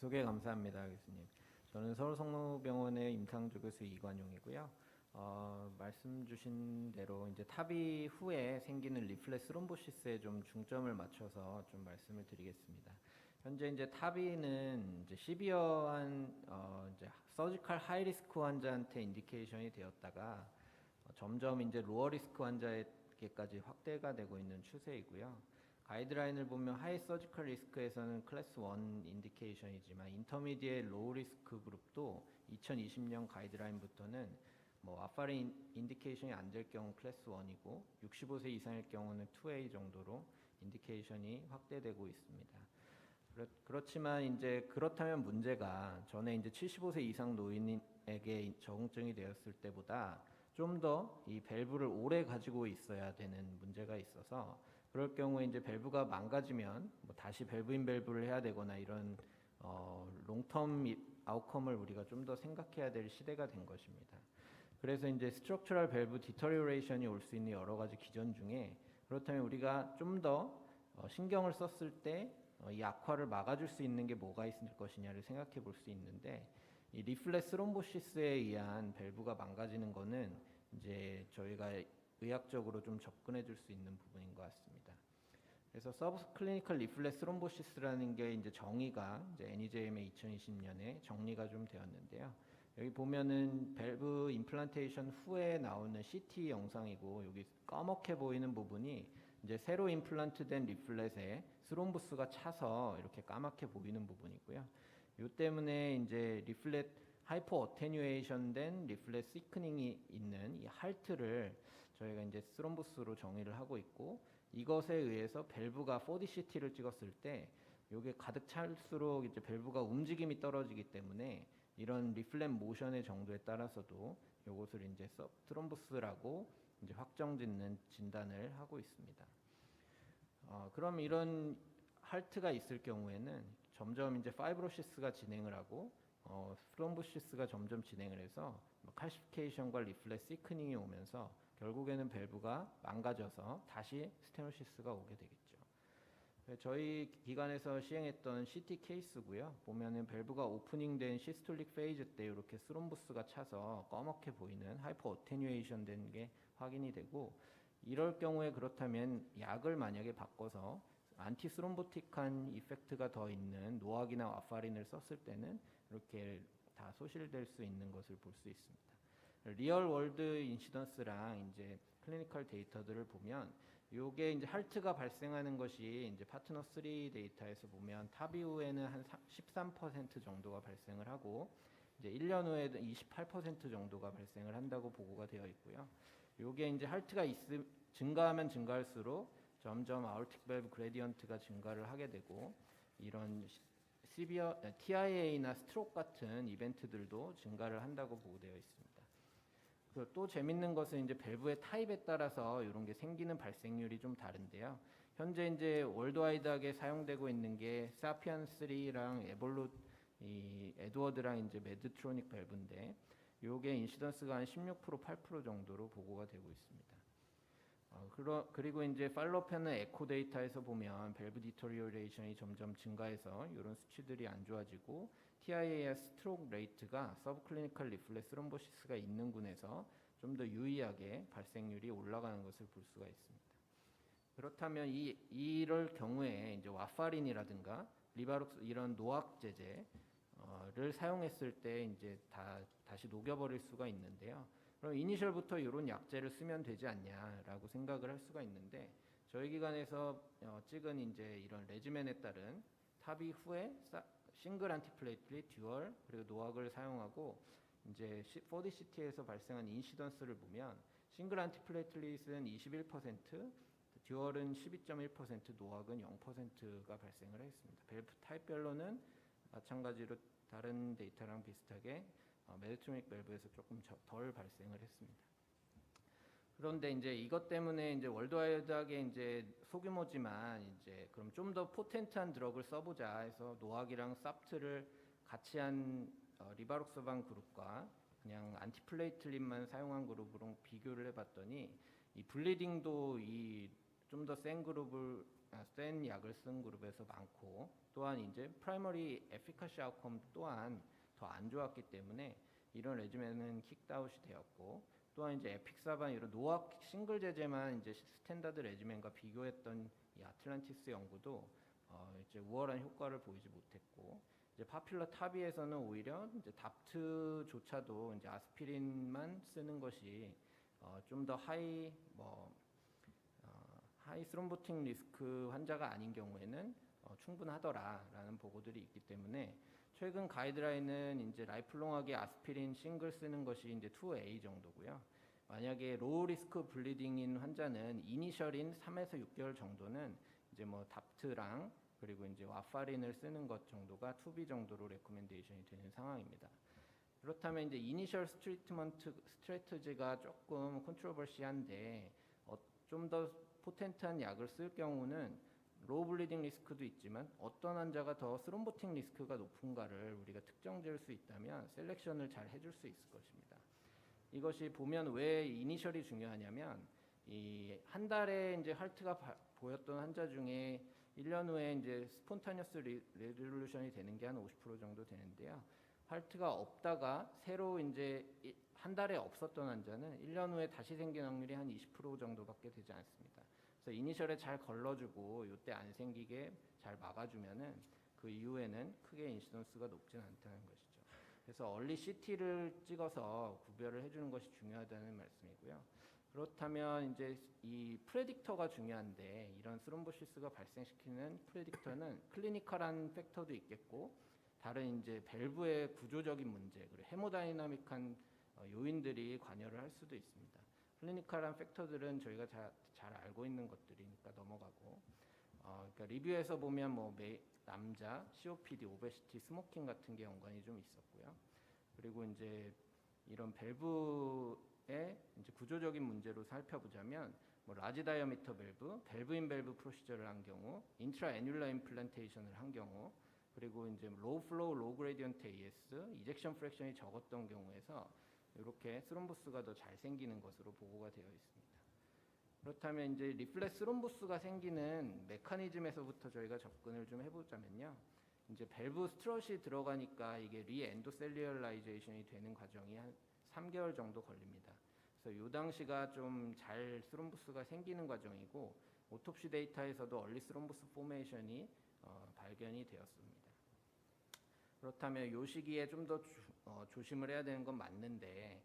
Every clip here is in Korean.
소개 감사합니다, 교수님. 저는 서울성모병원의 임상조 교수 이관용이고요. 말씀 주신 대로 이제 타비 후에 생기는 리플렉스 스롬보시스에 좀 중점을 맞춰서 좀 말씀을 드리겠습니다. 현재 이제 타비는 이제 시비어한 이제 서지컬 하이리스크 환자한테 인디케이션이 되었다가 점점 이제 로어 리스크 환자에게까지 확대가 되고 있는 추세이고요. 가이드라인을 보면 하이 서지컬 리스크에서는 클래스 1 인디케이션이지만 인터미디에 로우 리스크 그룹도 2020년 가이드라인부터는 뭐 와파린 인디케이션이 안 될 경우 클래스 1이고 65세 이상일 경우는 2A 정도로 인디케이션이 확대되고 있습니다. 그렇지만 이제 그렇다면 문제가 전에 이제 75세 이상 노인에게 적응증이 되었을 때보다 좀 더 이 밸브를 오래 가지고 있어야 되는 문제가 있어서 그럴 경우에 이제 밸브가 망가지면 뭐 다시 밸브인 밸브를 해야 되거나 이런 롱텀 아웃컴을 우리가 좀 더 생각해야 될 시대가 된 것입니다. 그래서 이제 스트럭처럴 밸브 디터리오레이션이 올 수 있는 여러 가지 기전 중에 그렇다면 우리가 좀 더 신경을 썼을 때 이 악화를 막아줄 수 있는 게 뭐가 있을 것이냐를 생각해 볼 수 있는데 이 리플렉스 스롬보시스에 의한 밸브가 망가지는 거는 이제 저희가 의학적으로 좀 접근해 줄 수 있는 부분인 것 같습니다. 그래서 서브클리니컬 리플렉스 스롬보시스라는 게 이제 정의가 이제 NEJM의 2020년에 정리가 좀 되었는데요. 여기 보면은 밸브 임플란테이션 후에 나오는 CT 영상이고 여기 까맣게 보이는 부분이 이제 새로 임플란트된 리플렛에 스롬보스가 차서 이렇게 까맣게 보이는 부분이고요. 이 때문에 이제 리플렛 하이퍼 어테뉴에이션 된 리플렛 시크닝이 있는 이 할트를 저희가 이제 스롬보스로 정의를 하고 있고 이것에 의해서 밸브가 4DCT를 찍었을 때 이게 가득 찰수록 이제 밸브가 움직임이 떨어지기 때문에 이런 리플렛 모션의 정도에 따라서도 이것을 이제 스롬보스라고 이제 확정짓는 진단을 하고 있습니다. 그럼 이런 할트가 있을 경우에는 점점 이제 파이브로시스가 진행을 하고 스롬보시스가 점점 진행을 해서 칼시피케이션과 리플렛 시크닝이 오면서 결국에는 밸브가 망가져서 다시 스테노시스가 오게 되겠죠. 저희 기관에서 시행했던 CT 케이스고요. 보면은 밸브가 오프닝된 시스톨릭 페이즈 때 이렇게 스롬보스가 차서 검게 보이는 하이퍼 어테뉴에이션 된 게 확인이 되고 이럴 경우에 그렇다면 약을 만약에 바꿔서 안티스롬보틱한 이펙트가 더 있는 노악이나 와파린을 썼을 때는 이렇게 다 소실될 수 있는 것을 볼 수 있습니다. 리얼 월드 인시던스랑 이제 클리니컬 데이터들을 보면 요게 이제 할트가 발생하는 것이 이제 파트너 3 데이터에서 보면 타비 후에는 한 13% 정도가 발생을 하고 이제 1년 후에도 28% 정도가 발생을 한다고 보고가 되어 있고요. 요게 이제 할트가 증가하면 증가할수록 점점 아ortic valve 그레디언트가 증가를 하게 되고 이런 TIA나 스트로크 같은 이벤트들도 증가를 한다고 보고되어 있습니다. 또 재밌는 것은 이제 밸브의 타입에 따라서 이런 게 생기는 발생률이 좀 다른데요. 현재 이제 월드와이드하게 사용되고 있는 게 사피안 3랑 에드워드랑 이제 메드트로닉 밸브인데 요게 인시던스가 한 16% 8% 정도로 보고가 되고 있습니다. 그리고 이제 팔로우편은 에코 데이터에서 보면 밸브 디터리오레이션이 점점 증가해서 이런 수치들이 안 좋아지고 TIA의 스트로크 레이트가 서브클리니컬 리플렉스 스롬보시스가 있는 군에서 좀 더 유의하게 발생률이 올라가는 것을 볼 수가 있습니다. 그렇다면 이럴 경우에 이제 와파린이라든가 리바록스 이런 노악제제를 사용했을 때 이제 다시 녹여버릴 수가 있는데요. 그럼 이니셜부터 이런 약제를 쓰면 되지 않냐라고 생각을 할 수가 있는데 저희 기관에서 찍은 이제 이런 레지멘에 따른 타비 후에 싱글 안티플레이틀릿, 듀얼 그리고 노악을 사용하고 이제 4DCT에서 발생한 인시던스를 보면 싱글 안티플레이틀릿은 21%, 듀얼은 12.1%, 노악은 0%가 발생을 했습니다. 밸브 타입별로는 마찬가지로 다른 데이터랑 비슷하게 메드트로닉 밸브에서 조금 덜 발생을 했습니다. 그런데 이제 이것 때문에 이제 월드와이드하게 이제 소규모지만 이제 그럼 좀 더 포텐트한 드럭을 써보자 해서 노악이랑 삽트를 같이 한 리바록소반 그룹과 그냥 안티플레이틀릿만 사용한 그룹으로 비교를 해봤더니 이 블리딩도 이 좀 더 센 그룹을 센 약을 쓴 그룹에서 많고, 또한 이제 프라이머리 에피카시 아웃컴 또한 더 안 좋았기 때문에 이런 레지멘은 킥다웃이 되었고, 또한 이제 에픽사반 이런 노악 싱글 제제만 이제 스탠다드 레지멘과 비교했던 이 아틀란티스 연구도 이제 우월한 효과를 보이지 못했고, 이제 파퓰러 타비에서는 오히려 이제 답트조차도 이제 아스피린만 쓰는 것이 좀 더 하이 스롬보틱 리스크 환자가 아닌 경우에는 충분하더라라는 보고들이 있기 때문에 최근 가이드라인은 이제 라이플롱하게 아스피린 싱글 쓰는 것이 이제 2A 정도고요. 만약에 로우 리스크 블리딩인 환자는 이니셜인 3에서 6개월 정도는 이제 뭐 답트랑 그리고 이제 와파린을 쓰는 것 정도가 2B 정도로 레코멘데이션이 되는 상황입니다. 그렇다면 이제 이니셜 트리트먼트 스트래티지가 조금 컨트로버시한데 좀 더 포텐트한 약을 쓸 경우는 로우 블리딩 리스크도 있지만 어떤 환자가 더 스롬보틱 리스크가 높은가를 우리가 특정 지을 수 있다면 셀렉션을 잘 해줄 수 있을 것입니다. 이것이 보면 왜 이니셜이 중요하냐면 이 한 달에 이제 할트가 보였던 환자 중에 1년 후에 이제 스폰타니어스 레졸루션이 되는 게 한 50% 정도 되는데요. 할트가 없다가 새로 이제 한 달에 없었던 환자는 1년 후에 다시 생긴 확률이 한 20% 정도밖에 되지 않습니다. 그래서 이니셜에 잘 걸러주고 이때 안 생기게 잘 막아주면은 그 이후에는 크게 인시던스가 높진 않다는 것이죠. 그래서 얼리 CT를 찍어서 구별을 해주는 것이 중요하다는 말씀이고요. 그렇다면 이제 이 프레딕터가 중요한데 이런 스롬보시스가 발생시키는 프레딕터는 클리니컬한 팩터도 있겠고 다른 이제 밸브의 구조적인 문제 그리고 헤모다이나믹한 요인들이 관여를 할 수도 있습니다. 클리니컬한 팩터들은 저희가 잘 알고 있는 것들이니까 넘어가고 그러니까 리뷰에서 보면 뭐 남자, COPD, 오베시티, 스모킹 같은 게 연관이 좀 있었고요. 그리고 이제 이런 밸브의 이제 구조적인 문제로 살펴보자면 뭐 라지 다이어미터 밸브 인 밸브 프로시저를 한 경우, 인트라 애뉴라 임플란테이션을 한 경우, 그리고 이제 로우 플로우 로우 그레디언트 AS, 이젝션 프랙션이 적었던 경우에서 이렇게 스롬보스가 더 잘 생기는 것으로 보고가 되어 있습니다. 그렇다면 이제 리플렉스 스롬보스가 생기는 메커니즘에서부터 저희가 접근을 좀 해보자면요. 이제 밸브 스트럿이 들어가니까 이게 리엔도셀리얼라이제이션이 되는 과정이 한 3개월 정도 걸립니다. 그래서 이 당시가 좀 잘 스롬보스가 생기는 과정이고 오톱시 데이터에서도 얼리 스롬보스 포메이션이 발견이 되었습니다. 그렇다면 이 시기에 좀 더 조심을 해야 되는 건 맞는데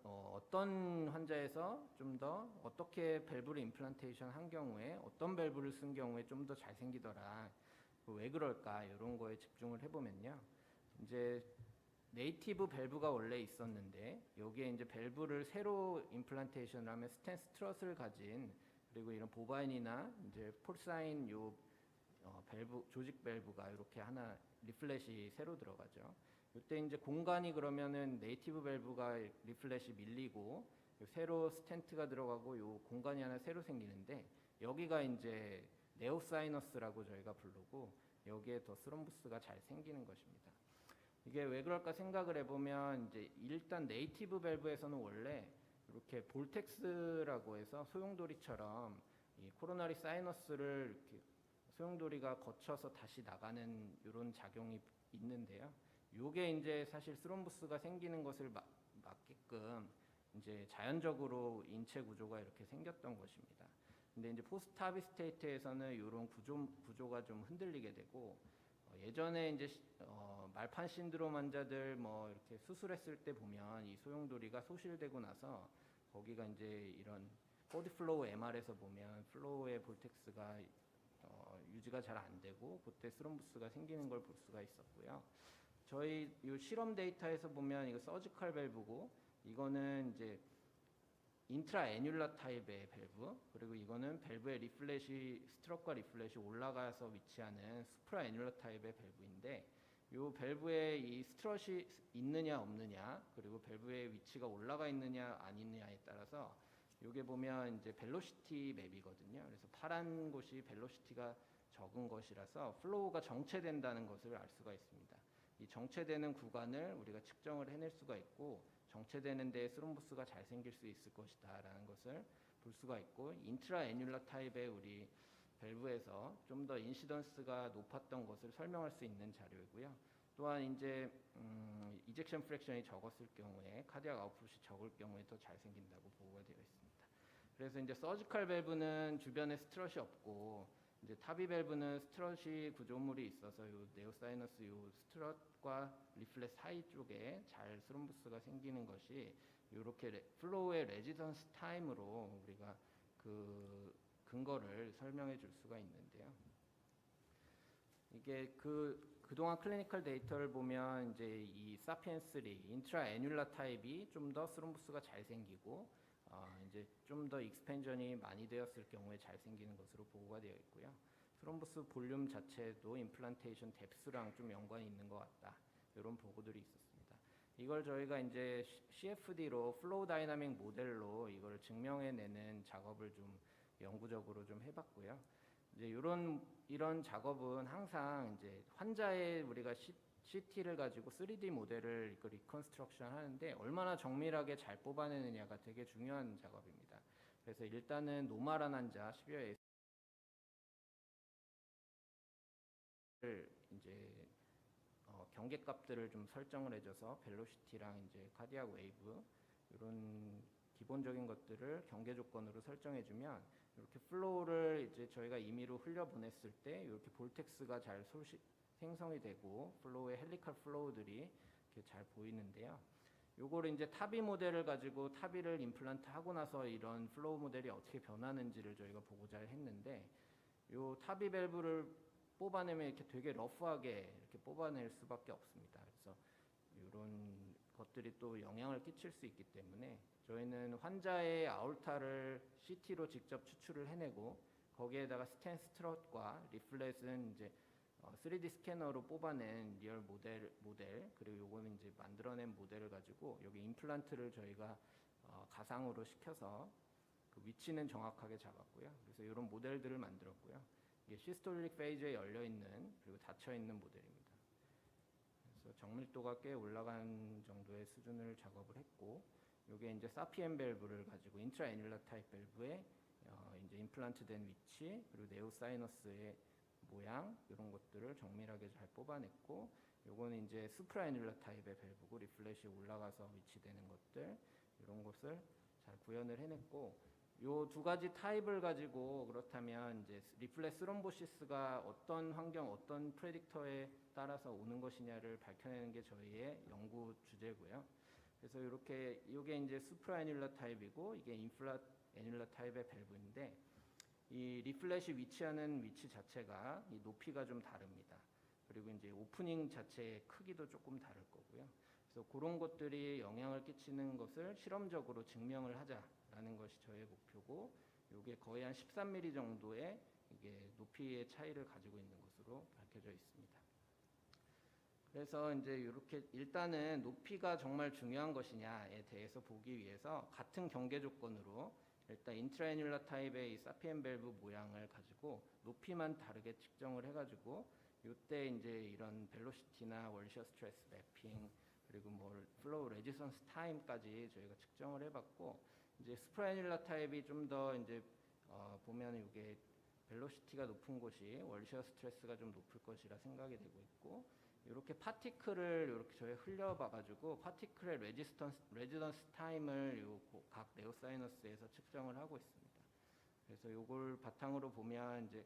어떤 환자에서 좀 더 어떻게 밸브를 임플란테이션 한 경우에 어떤 밸브를 쓴 경우에 좀 더 잘 생기더라 왜 그럴까 이런 거에 집중을 해보면요. 이제 네이티브 밸브가 원래 있었는데 여기에 이제 밸브를 새로 임플란테이션을 하면 스텐스 트럿을 가진 그리고 이런 보바인이나 이제 폴사인 요 밸브 조직 밸브가 이렇게 하나 리플렛이 새로 들어가죠. 이때 이제 공간이 그러면은 네이티브 밸브가 리플렛이 밀리고 새로 스텐트가 들어가고 요 공간이 하나 새로 생기는데 여기가 이제 네오사이너스라고 저희가 부르고 여기에 더 스롬보스가 잘 생기는 것입니다. 이게 왜 그럴까 생각을 해보면 이제 일단 네이티브 밸브에서는 원래 이렇게 볼텍스라고 해서 소용돌이처럼 이 코로나리 사이너스를 이렇게 소용돌이가 거쳐서 다시 나가는 이런 작용이 있는데요. 요게 이제 사실 스롬보스가 생기는 것을 막게끔 이제 자연적으로 인체 구조가 이렇게 생겼던 것입니다. 근데 이제 포스트 하비스테이트에서는 이런 구조가 좀 흔들리게 되고 예전에 이제 말판 신드롬 환자들 뭐 이렇게 수술했을 때 보면 이 소용돌이가 소실되고 나서 거기가 이제 이런 보디 플로우 MR에서 보면 플로우의 볼텍스가 유지가 잘 안 되고 그때 스롬보스가 생기는 걸 볼 수가 있었고요. 저희 이 실험 데이터에서 보면 이거 서지컬 밸브고 이거는 이제 인트라 애뉴라 타입의 밸브 그리고 이거는 밸브의 리플렛이 스트럿과 리플렛이 올라가서 위치하는 수프라 애뉴라 타입의 밸브인데 이 밸브에 이 스트럿이 있느냐 없느냐 그리고 밸브의 위치가 올라가 있느냐 안 있느냐에 따라서 요게 보면 이제 벨로시티 맵이거든요. 그래서 파란 곳이 벨로시티가 적은 것이라서 플로우가 정체된다는 것을 알 수가 있습니다. 이 정체되는 구간을 우리가 측정을 해낼 수가 있고 정체되는 데에 스롬보스가 잘 생길 수 있을 것이다 라는 것을 볼 수가 있고 인트라 애뉴라 타입의 우리 밸브에서 좀 더 인시던스가 높았던 것을 설명할 수 있는 자료이고요. 또한 이제 이젝션 프랙션이 적었을 경우에 카디악 아웃풋이 적을 경우에 더 잘 생긴다고 보고가 되어 있습니다. 그래서 이제 서지컬 밸브는 주변에 스트럿이 없고 이제 타비 밸브는 스트럿이 구조물이 있어서 요 네오사이너스 요 스트럿과 리플렛 사이 쪽에 잘 스럼부스가 생기는 것이 이렇게 플로우의 레지던스 타임으로 우리가 그 근거를 설명해 줄 수가 있는데요. 이게 그동안 클리니컬 데이터를 보면 이제 이 사피엔스 3 인트라 애뉼라 타입이 좀 더 스럼부스가 잘 생기고 이제 좀 더 익스펜전이 많이 되었을 경우에 잘 생기는 것으로 보고가 되어 있고요. 스럼부스 볼륨 자체도 임플란테이션 뎁스랑 좀 연관이 있는 것 같다. 이런 보고들이 있었습니다. 이걸 저희가 이제 CFD로 플로우 다이나믹 모델로 이걸 증명해내는 작업을 좀 영구적으로 좀 해봤고요. 이제 이런 작업은 항상 이제 환자의 우리가 CT를 가지고 3D 모델을 리컨스트럭션 하는데 얼마나 정밀하게 잘 뽑아내느냐가 되게 중요한 작업입니다. 그래서 일단은 노멀한 환자 10여 S를 이제 경계값들을 좀 설정을 해줘서 벨로시티랑 이제 카디악 웨이브 이런 기본적인 것들을 경계 조건으로 설정해주면 이렇게 플로우를 이제 저희가 임의로 흘려보냈을 때 이렇게 볼텍스가 잘 생성이 되고 플로우의 헬리컬 플로우들이 이렇게 잘 보이는데요. 요거를 이제 타비 모델을 가지고 타비를 임플란트 하고 나서 이런 플로우 모델이 어떻게 변하는지를 저희가 보고자 했는데 요 타비 밸브를 뽑아내면 이렇게 되게 러프하게 이렇게 뽑아낼 수밖에 없습니다. 그래서 이런 것들이 또 영향을 끼칠 수 있기 때문에 저희는 환자의 아울타를 CT로 직접 추출을 해내고 거기에다가 스텐 스트럿과 리플렛은 이제 3D 스캐너로 뽑아낸 리얼 모델 그리고 요거는 이제 만들어낸 모델을 가지고 여기 임플란트를 저희가 가상으로 시켜서 그 위치는 정확하게 잡았고요. 그래서 이런 모델들을 만들었고요. 이게 시스톨릭 페이즈에 열려 있는 그리고 닫혀 있는 모델입니다. 그래서 정밀도가 꽤 올라간 정도의 수준을 작업을 했고, 이게 이제 사피엔 밸브를 가지고 인트라 애뉼라 타입 밸브에 이제 임플란트된 위치 그리고 네오사이너스의 모양 이런 것들을 정밀하게 잘 뽑아냈고, 요거는 이제 수프라 애뉼라 타입의 밸브고 리플렛이 올라가서 위치되는 것들 이런 것을 잘 구현을 해냈고, 요 두 가지 타입을 가지고 그렇다면 이제 리플렛 스럼보시스가 어떤 환경, 어떤 프레딕터에 따라서 오는 것이냐를 밝혀내는 게 저희의 연구 주제고요. 그래서 이렇게 이게 이제 수프라 애뉼라 타입이고 이게 인플라 애뉼라 타입의 밸브인데 이 리플렛이 위치하는 위치 자체가 이 높이가 좀 다릅니다. 그리고 이제 오프닝 자체의 크기도 조금 다를 거고요. 그래서 그런 것들이 영향을 끼치는 것을 실험적으로 증명을 하자라는 것이 저의 목표고, 이게 거의 한 13mm 정도의 이게 높이의 차이를 가지고 있는 것으로 밝혀져 있습니다. 그래서 이제 이렇게 일단은 높이가 정말 중요한 것이냐에 대해서 보기 위해서 같은 경계 조건으로 일단 인트라애뉼라 타입의 이 사피엔 밸브 모양을 가지고 높이만 다르게 측정을 해가지고 이때 이제 이런 벨로시티나 월셔 스트레스 매핑 그리고 뭐 플로우 레지선스 타임까지 저희가 측정을 해봤고, 이제 스프라애뉼라 타입이 좀 더 이제 보면 이게 벨로시티가 높은 곳이 월셔 스트레스가 좀 높을 것이라 생각이 되고 있고, 이렇게 파티클을 이렇게 저희 흘려봐가지고 파티클의 레지던스 타임을 각 네오사이너스에서 측정을 하고 있습니다. 그래서 이걸 바탕으로 보면 이제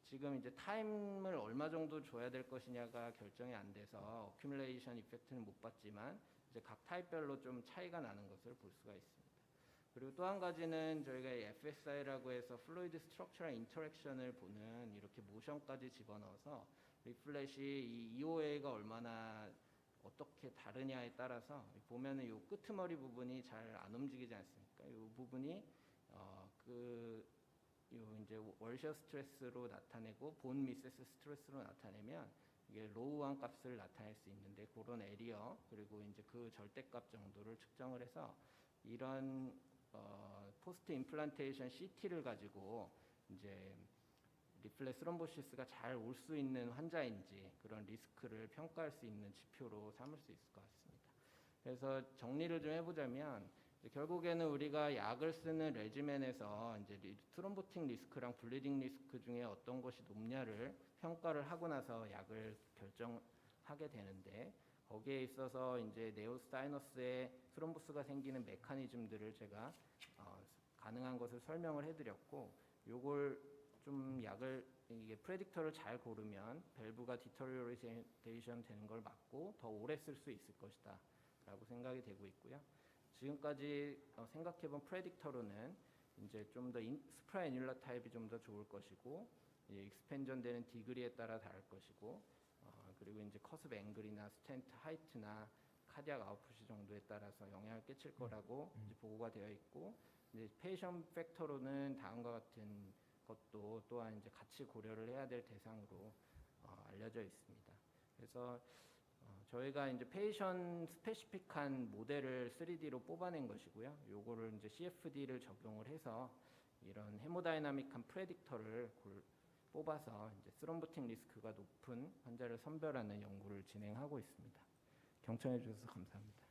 지금 이제 타임을 얼마 정도 줘야 될 것이냐가 결정이 안 돼서 어큐뮬레이션 이펙트는 못 봤지만 이제 각 타입별로 좀 차이가 나는 것을 볼 수가 있습니다. 그리고 또 한 가지는 저희가 FSI라고 해서 플루이드 스트럭처럴 인터랙션을 보는 이렇게 모션까지 집어넣어서 리플렛이 이 EOA가 얼마나 어떻게 다르냐에 따라서 보면은 이 끄트머리 부분이 잘 안 움직이지 않습니까? 이 부분이 요 이제 월셔 스트레스로 나타내고 본 미세스 스트레스로 나타내면 이게 로우한 값을 나타낼 수 있는데, 그런 에리어 그리고 이제 그 절대값 정도를 측정을 해서 이런 포스트 임플란테이션 CT를 가지고 이제 리플렛 스럼보시스가 잘 올 수 있는 환자인지 그런 리스크를 평가할 수 있는 지표로 삼을 수 있을 것 같습니다. 그래서 정리를 좀 해보자면 결국에는 우리가 약을 쓰는 레지멘에서 이제 트롬보틱 리스크랑 블리딩 리스크 중에 어떤 것이 높냐를 평가를 하고 나서 약을 결정하게 되는데, 거기에 있어서 이제 네오사이너스의 트롬보스가 생기는 메커니즘들을 제가 가능한 것을 설명을 해드렸고, 요걸 좀 약을 이게 프레딕터를 잘 고르면 밸브가 디터리오레이션 되는 걸 막고 더 오래 쓸 수 있을 것이다 라고 생각이 되고 있고요. 지금까지 생각해본 프레딕터로는 이제 좀 더 스프라 애뉼라 타입이 좀 더 좋을 것이고, 익스펜전 되는 디그리에 따라 다를 것이고, 그리고 이제 커스브 앵글이나 스텐트 하이트나 카디악 아웃풋 정도에 따라서 영향을 끼칠 거라고 이제 보고가 되어 있고, 이제 페이션 팩터로는 다음과 같은 것도 또한 이제 같이 고려를 해야 될 대상으로 알려져 있습니다. 그래서 저희가 이제 페이션 스페시픽한 모델을 3D로 뽑아낸 것이고요. 요거를 이제 CFD를 적용을 해서 이런 헤모다이나믹한 프레딕터를 뽑아서 이제 스롬보틱 리스크가 높은 환자를 선별하는 연구를 진행하고 있습니다. 경청해 주셔서 감사합니다.